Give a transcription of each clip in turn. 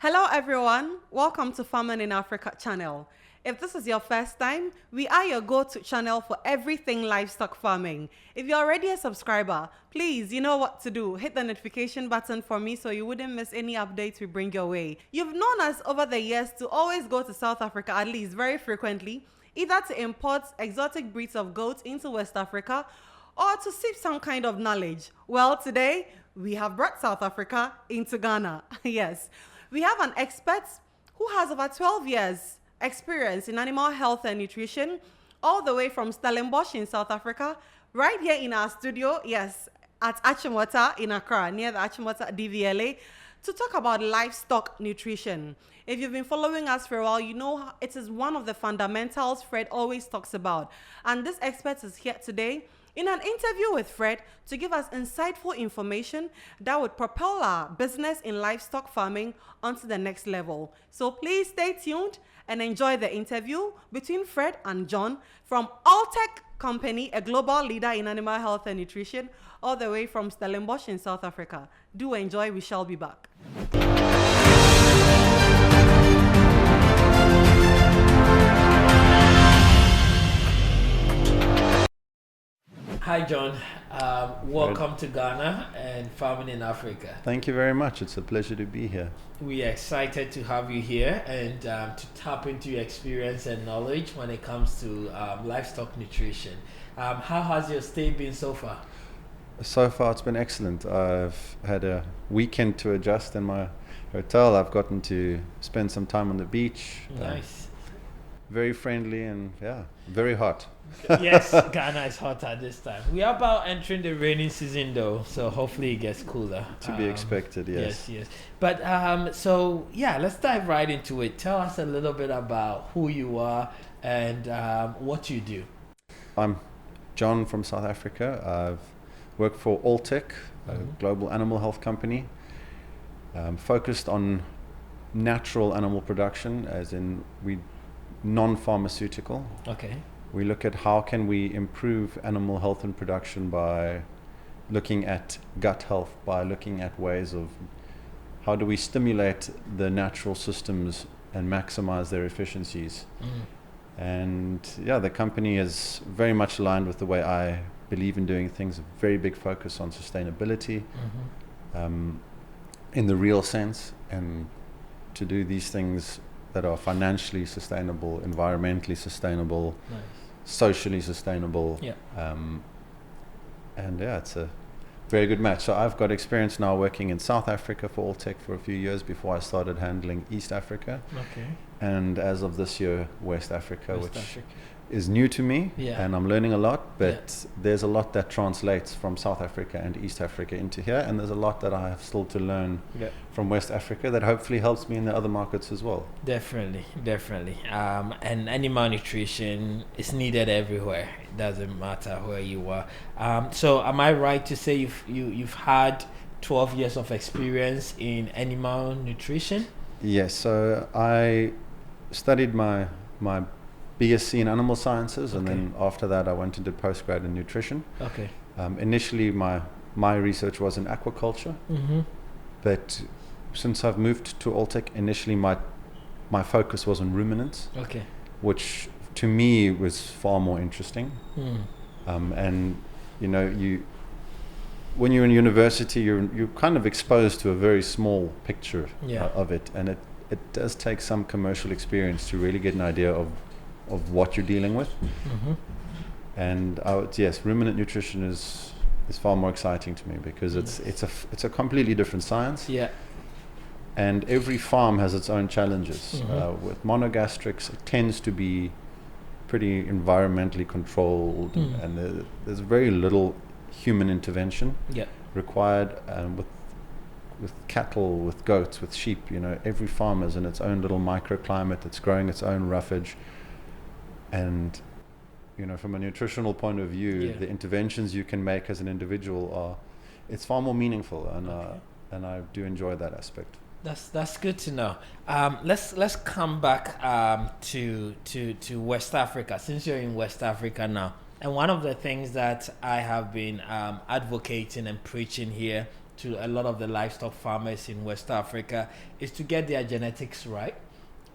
Hello everyone, welcome to Farming in Africa channel. If this is your first time, we are your go-to channel for everything livestock farming. If you're already a subscriber, please, you know what to do. Hit the notification button for me so you wouldn't miss any updates we bring your way. You've known us over the years to always go to South Africa, at least very frequently, either to import exotic breeds of goats into West Africa or to seek some kind of knowledge. Well, today we have brought South Africa into Ghana. Yes, we have an expert who has over 12 years experience in animal health and nutrition, all the way from Stellenbosch in South Africa, right here in our studio, yes, at Achimota in Accra, near the Achimota DVLA, to talk about livestock nutrition. If you've been following us for a while, you know it is one of the fundamentals Fred always talks about. And this expert is here today in an interview with Fred to give us insightful information that would propel our business in livestock farming onto the next level. So please stay tuned and enjoy the interview between Fred and John from Alltech company, a global leader in animal health and nutrition, all the way from Stellenbosch in South Africa. Do enjoy, we shall be back. Hi, John. Welcome to Ghana and Farming in Africa. Thank you very much. It's a pleasure to be here. We are excited to have you here and to tap into your experience and knowledge when it comes to livestock nutrition. How has your stay been so far? So far, it's been excellent. I've had a weekend to adjust in my hotel. I've gotten to spend some time on the beach. Nice. Very friendly and very hot. Yes, Ghana is hot at this time. We are about entering the rainy season though, so hopefully it gets cooler. To be expected, yes. Yes. But let's dive right into it. Tell us a little bit about who you are and what you do. I'm John from South Africa. I've worked for Alltech, a global animal health company, focused on natural animal production, as in non-pharmaceutical. Okay. We look at how can we improve animal health and production by looking at gut health, by looking at ways of how do we stimulate the natural systems and maximize their efficiencies. And the company is very much aligned with the way I believe in doing things, a very big focus on sustainability in the real sense, and to do these things that are financially sustainable, environmentally sustainable, socially sustainable. It's a very good match. So I've got experience now working in South Africa for Alltech for a few years before I started handling East Africa. Okay. And as of this year, West Africa, which is new to me, and I'm learning a lot, but there's a lot that translates from South Africa and East Africa into here, and there's a lot that I have still to learn from West Africa that hopefully helps me in the other markets as well. Definitely. And animal nutrition is needed everywhere. It doesn't matter where you are. So am I right to say you've had 12 years of experience in animal nutrition? Yes, so I studied my BSc in animal sciences, and then after that I went and did postgrad in nutrition. Okay. Initially my research was in aquaculture, but since I've moved to Alltech, initially my focus was on ruminants, which to me was far more interesting. And when you're in university, you're kind of exposed to a very small picture of it, and it does take some commercial experience to really get an idea of what you're dealing with. And ruminant nutrition is far more exciting to me because it's a completely different science. And every farm has its own challenges. With monogastrics, it tends to be pretty environmentally controlled, and there's very little human intervention required. With cattle, with goats, with sheep, every farm is in its own little microclimate. It's growing its own roughage. And from a nutritional point of view, the interventions you can make as an individual it's far more meaningful, and I do enjoy that aspect. That's good to know. Let's come back to West Africa, since you're in West Africa now. And one of the things that I have been advocating and preaching here to a lot of the livestock farmers in West Africa is to get their genetics right.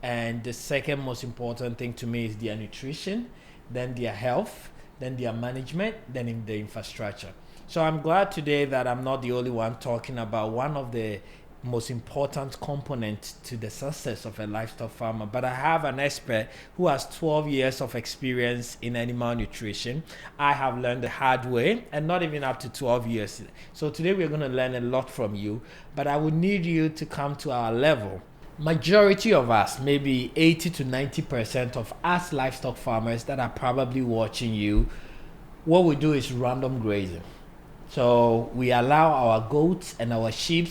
And the second most important thing to me is their nutrition, then their health, then their management, then in the infrastructure. So I'm glad today that I'm not the only one talking about one of the most important components to the success of a livestock farmer, but I have an expert who has 12 years of experience in animal nutrition. I have learned the hard way, and not even up to 12 years. So today we're going to learn a lot from you, but I would need you to come to our level. Majority of us, maybe 80 to 90% of us livestock farmers that are probably watching you, what we do is random grazing. So we allow our goats and our sheep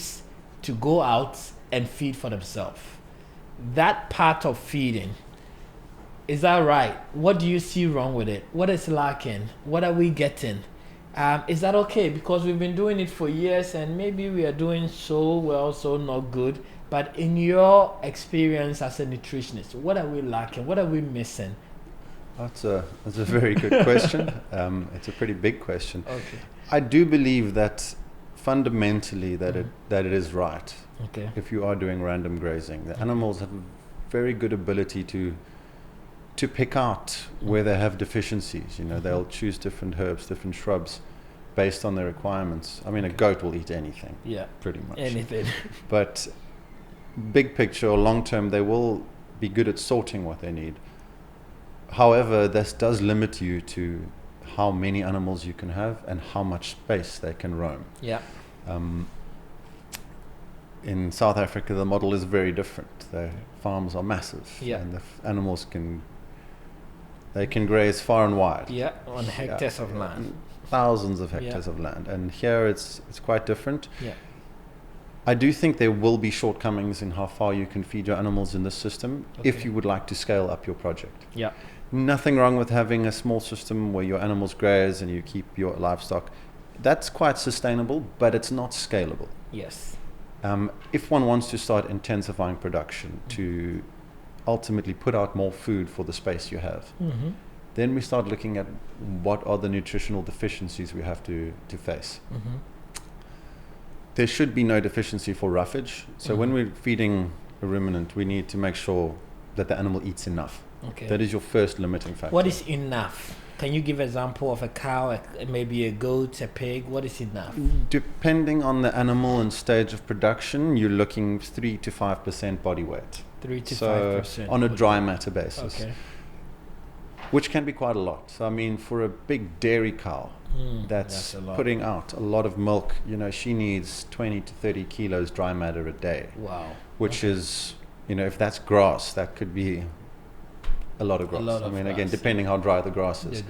to go out and feed for themselves. That part of feeding, is that right? What do you see wrong with it? What is lacking? What are we getting? Is that okay? Because we've been doing it for years and maybe we are doing so well, so not good. But in your experience as a nutritionist, what are we lacking? What are we missing? That's a very good question. It's a pretty big question. Okay. I do believe that fundamentally that it is right. Okay. If you are doing random grazing, the animals have a very good ability to pick out where they have deficiencies. They'll choose different herbs, different shrubs based on their requirements. I mean, a goat will eat anything. Yeah. Pretty much. Anything. But big picture or long term, they will be good at sorting what they need. However, this does limit you to how many animals you can have and how much space they can roam. Yeah. In South Africa, the model is very different. The farms are massive, and the animals can graze far and wide. Yeah, on hectares of land. Thousands of hectares of land. And here it's quite different. Yeah. I do think there will be shortcomings in how far you can feed your animals in this system if you would like to scale up your project. Yeah. Nothing wrong with having a small system where your animals graze and you keep your livestock. That's quite sustainable, but it's not scalable. Yes. If one wants to start intensifying production to ultimately put out more food for the space you have, then we start looking at what are the nutritional deficiencies we have to face. There should be no deficiency for roughage. So when we're feeding a ruminant, we need to make sure that the animal eats enough. Okay. That is your first limiting factor. What is enough? Can you give an example of a cow, maybe a goat, a pig? What is enough? Depending on the animal and stage of production, you're looking 3 to 5% body weight. 3 to 5%. On a dry matter basis. Okay. Which can be quite a lot. So, I mean, for a big dairy cow that's putting out a lot of milk, she needs 20 to 30 kilos dry matter a day. Wow. Which is, if that's grass, that could be a lot of grass. Again, depending how dry the grass is.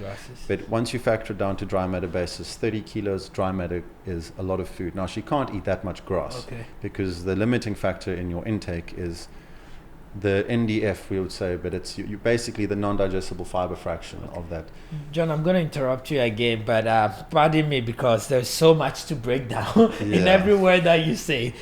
But once you factor it down to dry matter basis, 30 kilos dry matter is a lot of food. Now, she can't eat that much grass because the limiting factor in your intake is the NDF, we would say, but it's you basically the non-digestible fiber fraction of that. John, I'm going to interrupt you again, but pardon me because there's so much to break down in every word that you say.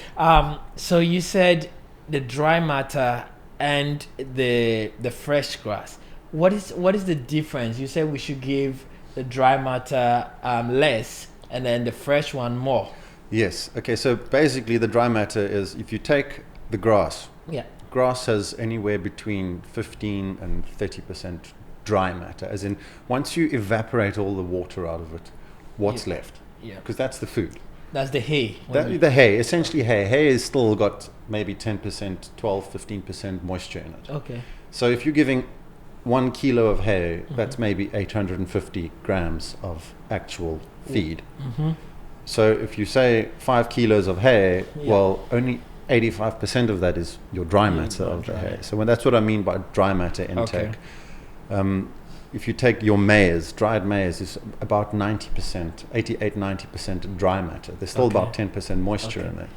So you said the dry matter and the fresh grass. What is the difference? You said we should give the dry matter less and then the fresh one more. Yes. Okay. So basically, the dry matter is if you take the grass. Yeah. Grass has anywhere between 15 and 30% dry matter, as in once you evaporate all the water out of it, what's left? Yeah. Because that's the food. That's the hay. The hay, essentially hay. Hay has still got maybe 10%, 12, 15% moisture in it. Okay. So if you're giving 1 kilo of hay, that's maybe 850 grams of actual feed. So if you say 5 kilos of hay, well, only 85% of that is your dry matter of the hay. So that's what I mean by dry matter intake. If you take your maize, dried maize is about 90%, 88-90% dry matter. There's still about 10% moisture in there.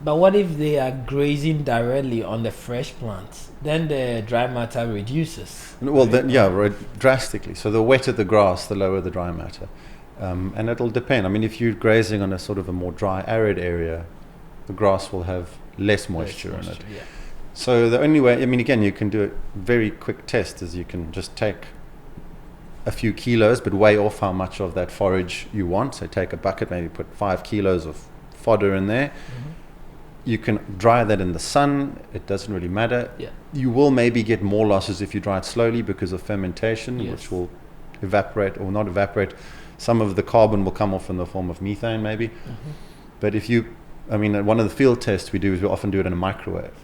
But what if they are grazing directly on the fresh plants? Then the dry matter reduces. Well, drastically. So the wetter the grass, the lower the dry matter. And it'll depend. I mean, if you're grazing on a sort of a more dry, arid area, the grass will have less moisture in it. Yeah. So the only way, I mean, again, you can do a very quick test is you can just take a few kilos, but weigh off how much of that forage you want. So take a bucket, maybe put 5 kilos of fodder in there. You can dry that in the sun. It doesn't really matter. Yeah. You will maybe get more losses if you dry it slowly because of fermentation, Yes. which will evaporate or not evaporate. Some of the carbon will come off in the form of methane maybe. But if you, I mean, one of the field tests we do is we often do it in a microwave.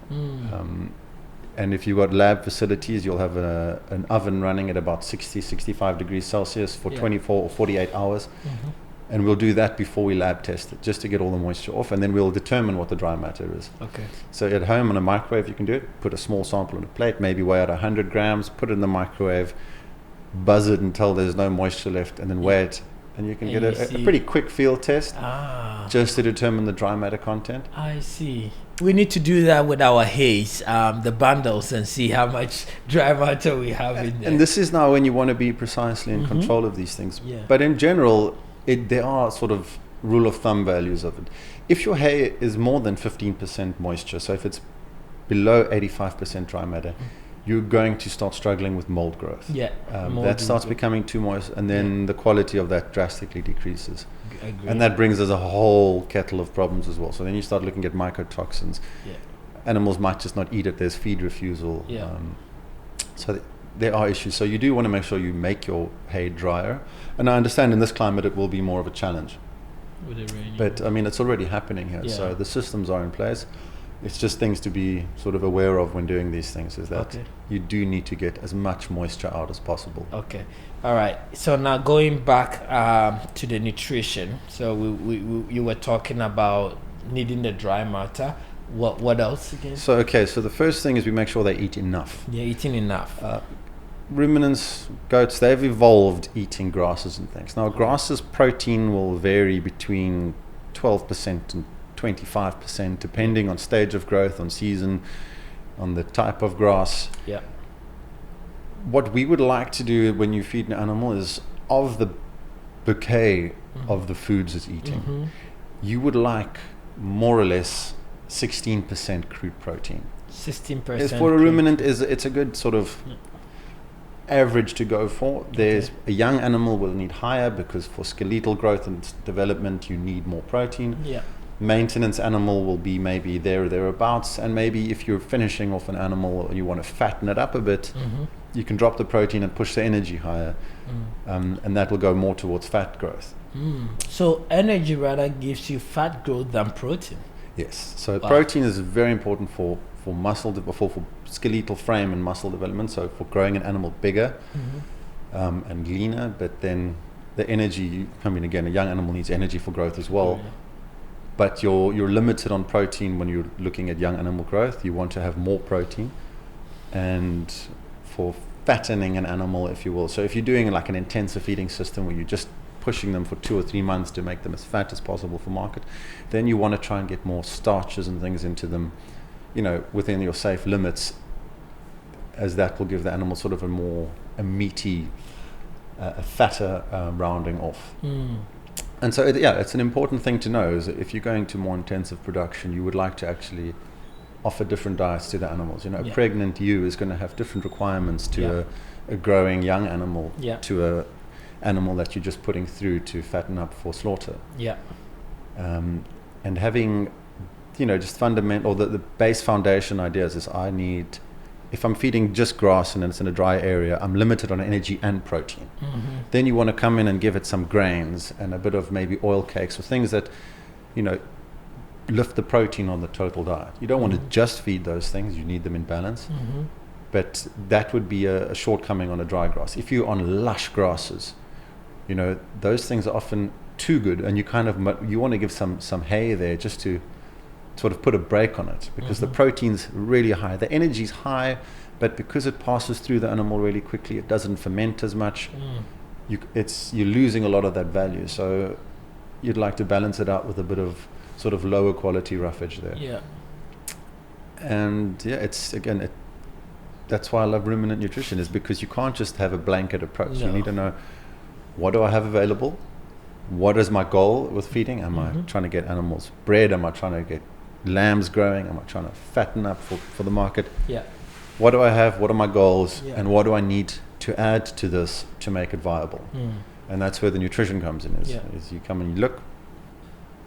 And if you've got lab facilities, you'll have an oven running at about 60, 65 degrees Celsius for 24 or 48 hours. And we'll do that before we lab test it, just to get all the moisture off, and then we'll determine what the dry matter is. Okay. So at home on a microwave, you can do it. Put a small sample on a plate, maybe weigh out 100 grams, put it in the microwave, buzz it until there's no moisture left, and then weigh it. And you can get a pretty quick field test just to determine the dry matter content. I see. We need to do that with our haze, the bundles, and see how much dry matter we have in there. And this is now when you want to be precisely in control of these things. Yeah. But in general, there are sort of rule of thumb values of it. If your hay is more than 15% moisture, so if it's below 85% dry matter, you're going to start struggling with mold growth. Yeah. That starts becoming too moist, and then the quality of that drastically decreases. Agreed. And that brings us a whole kettle of problems as well. So then you start looking at mycotoxins. Yeah. Animals might just not eat it. There's feed refusal. Yeah. So there are issues. So you do want to make sure you make your hay drier. And I understand in this climate it will be more of a challenge. With the rain. But I mean, it's already happening here. Yeah. So the systems are in place. It's just things to be sort of aware of when doing these things, is that you do need to get as much moisture out as possible. Okay. All right. So now going back to the nutrition. So you were talking about needing the dry matter. What else again? So so the first thing is we make sure they eat enough. They're eating enough. Ruminants, goats, they've evolved eating grasses and things. Now, grasses' protein will vary between 12% and 25%, depending on stage of growth, on season, on the type of grass. Yeah. What we would like to do when you feed an animal is, of the bouquet of the foods it's eating, you would like more or less 16% crude protein. 16%. For a ruminant, it's a good sort of average to go for. There's a young animal will need higher because for skeletal growth and development you need more protein. Yeah. Maintenance animal will be maybe thereabouts, and maybe if you're finishing off an animal and you want to fatten it up a bit, you can drop the protein and push the energy higher, and that will go more towards fat growth. So energy rather gives you fat growth than protein. Yes. So protein is very important for muscle for skeletal frame and muscle development. So for growing an animal bigger and leaner, but then the energy. I mean, again, a young animal needs energy for growth as well. But you're limited on protein when you're looking at young animal growth. You want to have more protein, and for fattening an animal, if you will. So if you're doing like an intensive feeding system where you're just pushing them for 2 or 3 months to make them as fat as possible for market, then you want to try and get more starches and things into them, within your safe limits, as that will give the animal sort of a meaty, a fatter rounding off. And so, it's an important thing to know, is that if you're going to more intensive production, you would like to actually offer different diets to the animals. A pregnant ewe is going to have different requirements to a growing young animal to a animal that you're just putting through to fatten up for slaughter. And having, just fundamental, or the base foundation ideas is if I'm feeding just grass and it's in a dry area, I'm limited on energy and protein. Then you want to come in and give it some grains and a bit of maybe oil cakes or things that, lift the protein on the total diet. You don't want to just feed those things, you need them in balance. But that would be a shortcoming on a dry grass. If you're on lush grasses, those things are often too good, and you want to give some hay there just to sort of put a break on it, because the protein's really high, the energy's high, but because it passes through the animal really quickly, it doesn't ferment as much. You're losing a lot of that value. So you'd like to balance it out with a bit of sort of lower quality roughage there. And that's why I love ruminant nutrition, is because you can't just have a blanket approach. You need to know, what do I have available? What is my goal with feeding? Am I trying to get animals bred? Am I trying to get lambs growing? Am I trying to fatten up for the market? What do I have? What are my goals? And what do I need to add to this to make it viable? And that's where the nutrition comes in, is you come and you look,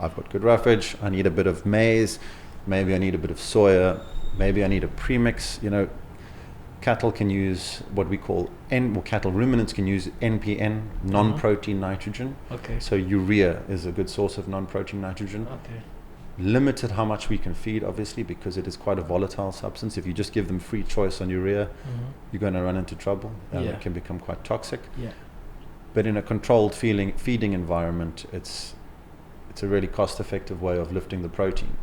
I've got good roughage, I need a bit of maize, maybe I need a bit of soya, maybe I need a premix. Cattle can use what we call cattle ruminants can use NPN, non-protein nitrogen. Okay. So urea is a good source of non-protein nitrogen. Okay. Limited how much we can feed, obviously, because it is quite a volatile substance. If you just give them free choice on urea, you're going to run into trouble. It can become quite toxic. Yeah. But in a controlled feeding environment, it's a really cost-effective way of lifting the protein.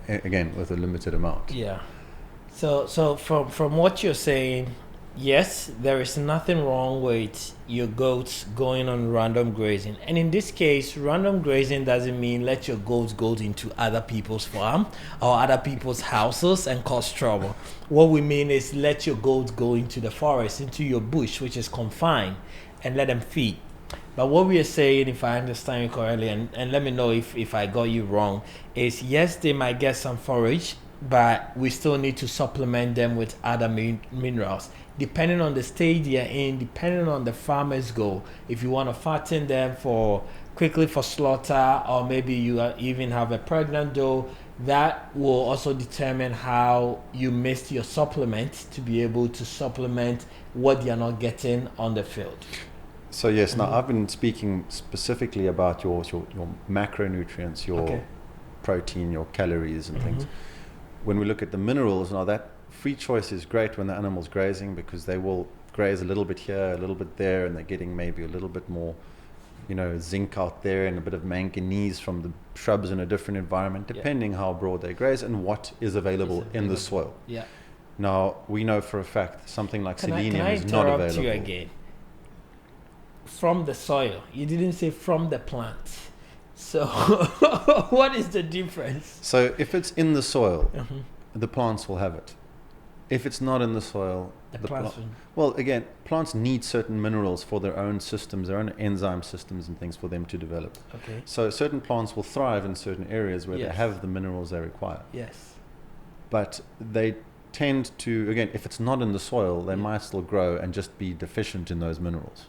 Again, with a limited amount. Yeah. So from what you're saying, yes, there is nothing wrong with your goats going on random grazing. And in this case, random grazing doesn't mean let your goats go into other people's farm or other people's houses and cause trouble. What we mean is let your goats go into the forest, into your bush, which is confined, and let them feed. But what we are saying, if I understand you correctly, and let me know if I got you wrong, is yes, they might get some forage, but we still need to supplement them with other minerals. Depending on the stage they're in, depending on the farmer's goal. If you want to fatten them quickly for slaughter, or maybe you even have a pregnant doe, that will also determine how you mix your supplement to be able to supplement what you're not getting on the field. So yes, now I've been speaking specifically about your macronutrients, your protein, your calories and things. When we look at the minerals, now that free choice is great when the animal's grazing, because they will graze a little bit here, a little bit there, and they're getting maybe a little bit more, zinc out there and a bit of manganese from the shrubs in a different environment, depending how broad they graze and what is available in the soil. Yeah. Now, we know for a fact something like selenium is not available. available. You again? From the soil. You didn't say from the plant. So what is the difference? So if it's in the soil, the plants will have it. If it's not in the soil, the plants again, plants need certain minerals for their own systems, their own enzyme systems and things for them to develop. Okay. So certain plants will thrive in certain areas where they have the minerals they require. Yes. But they tend to, again, if it's not in the soil, they might still grow and just be deficient in those minerals.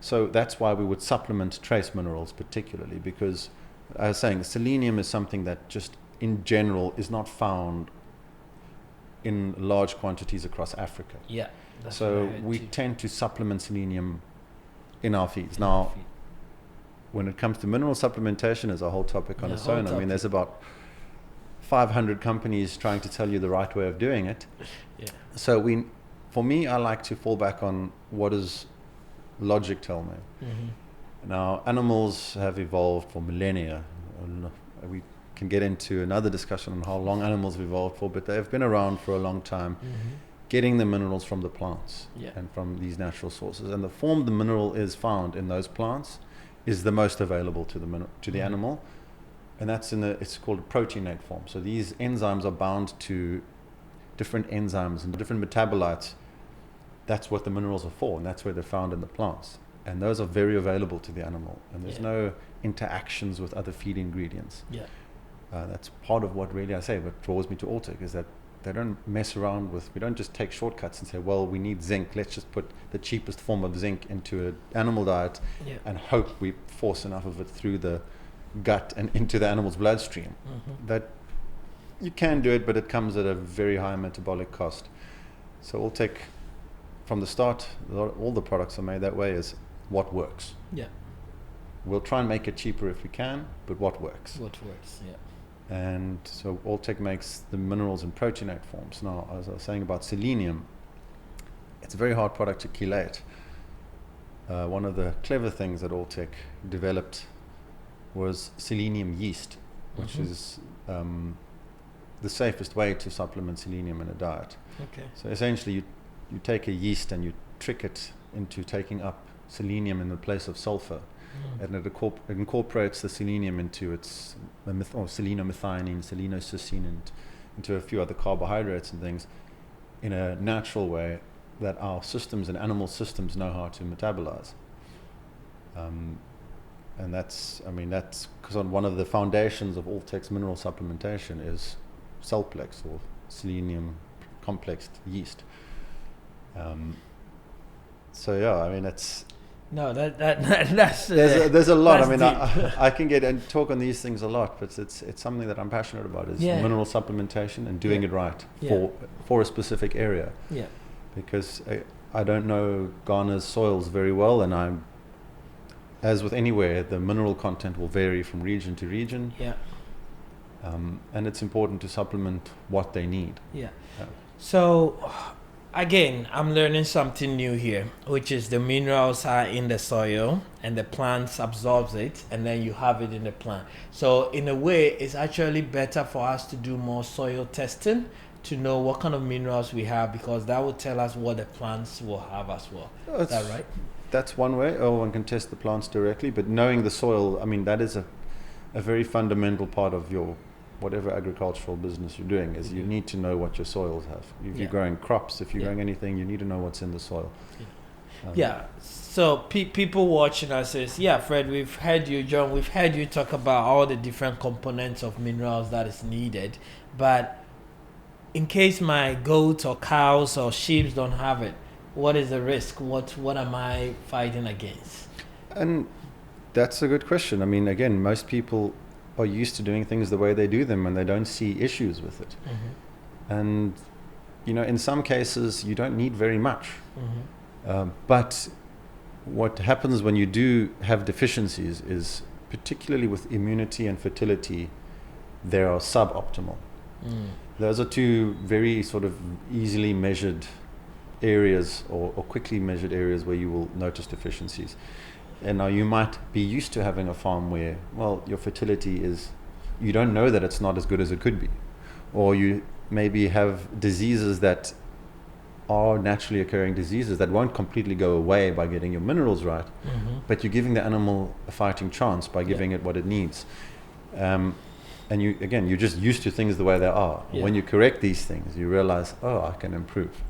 So that's why we would supplement trace minerals particularly, because I was saying selenium is something that just in general is not found in large quantities across Africa. Yeah. So we tend to supplement selenium in our feeds. Now, when it comes to mineral supplementation, is a whole topic on its own. I mean, there's about 500 companies trying to tell you the right way of doing it. Yeah. So for me, I like to fall back on what does logic tell me. Now, animals have evolved for millennia. We can get into another discussion on how long animals have evolved for, but they've been around for a long time, getting the minerals from the plants and from these natural sources. And the form the mineral is found in those plants is the most available to the animal. And that's it's called a proteinate form. So these enzymes are bound to different enzymes and different metabolites. That's what the minerals are for, and that's where they're found in the plants. And those are very available to the animal. And there's no interactions with other feed ingredients. That's part of what really what draws me to Alltech, is that they don't mess around with, we don't just take shortcuts and say, well, we need zinc, let's just put the cheapest form of zinc into an animal diet and hope we force enough of it through the gut and into the animal's bloodstream. That you can do it, but it comes at a very high metabolic cost. So Alltech, from the start, all the products are made that way, is what works. We'll try and make it cheaper if we can, but what works. And so Alltech makes the minerals in proteinate forms. Now, as I was saying about selenium, it's a very hard product to chelate. One of the clever things that Alltech developed was selenium yeast, which is the safest way to supplement selenium in a diet. So essentially you take a yeast and you trick it into taking up selenium in the place of sulfur, and it incorporates the selenium into its selenomethionine, selenocysteine, and into a few other carbohydrates and things in a natural way that our systems and animal systems know how to metabolize. And that's because on one of the foundations of Alltech's mineral supplementation is Celplex, or selenium complexed yeast. It's No, that's there's a lot. I mean, deep. I can get and talk on these things a lot, but it's something that I'm passionate about is mineral supplementation and doing it right for a specific area. Yeah. Because I don't know Ghana's soils very well, and as with anywhere, the mineral content will vary from region to region. Yeah. And it's important to supplement what they need. Yeah. So, again, I'm learning something new here, which is the minerals are in the soil and the plant absorbs it, and then you have it in the plant. So, in a way, it's actually better for us to do more soil testing to know what kind of minerals we have, because that will tell us what the plants will have as well. Is that right? That's one way, or one can test the plants directly, but knowing the soil, I mean, that is a very fundamental part of your whatever agricultural business you're doing, is you need to know what your soils have. If you're growing crops, if you're growing anything, you need to know what's in the soil. So people watching us says, Fred, we've heard you, John, we've heard you talk about all the different components of minerals that is needed, but in case my goats or cows or sheep don't have it, what is the risk? What am I fighting against? And that's a good question. I mean, again, most people are used to doing things the way they do them, and they don't see issues with it. Mm-hmm. And, in some cases, you don't need very much. Mm-hmm. But what happens when you do have deficiencies is, particularly with immunity and fertility, they are suboptimal. Mm. Those are two very sort of easily measured areas or quickly measured areas where you will notice deficiencies. And now you might be used to having a farm where, your fertility is, you don't know that it's not as good as it could be. Or you maybe have diseases that are naturally occurring diseases that won't completely go away by getting your minerals right, but you're giving the animal a fighting chance by giving it what it needs. And you're just used to things the way they are. Yeah. When you correct these things, you realize, I can improve.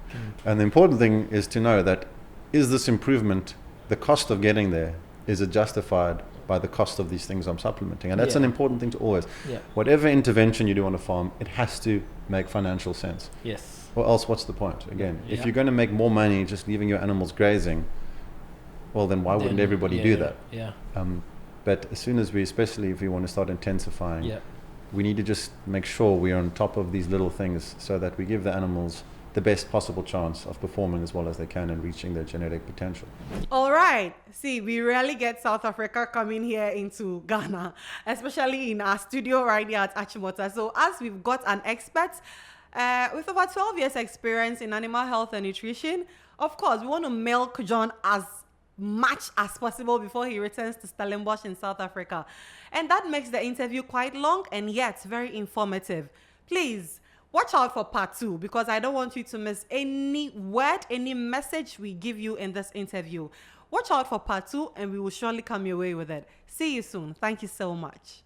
And the important thing is to know that, is this improvement, the cost of getting there, is it justified by the cost of these things I'm supplementing? And that's an important thing to always. Yeah. Whatever intervention you do on a farm, it has to make financial sense. Yes. Or else what's the point? Again, if you're going to make more money just leaving your animals grazing, well then why wouldn't everybody do that? Yeah. But as soon as especially if we want to start intensifying, we need to just make sure we're on top of these little things so that we give the animals the best possible chance of performing as well as they can and reaching their genetic potential. All right. See, we rarely get South Africa coming here into Ghana, especially in our studio right here at Achimota. So as we've got an expert with over 12 years experience in animal health and nutrition, of course, we want to milk John as much as possible before he returns to Stellenbosch in South Africa. And that makes the interview quite long and yet very informative. Please, watch out for part 2, because I don't want you to miss any word, any message we give you in this interview. Watch out for part 2 and we will surely come your way with it. See you soon. Thank you so much.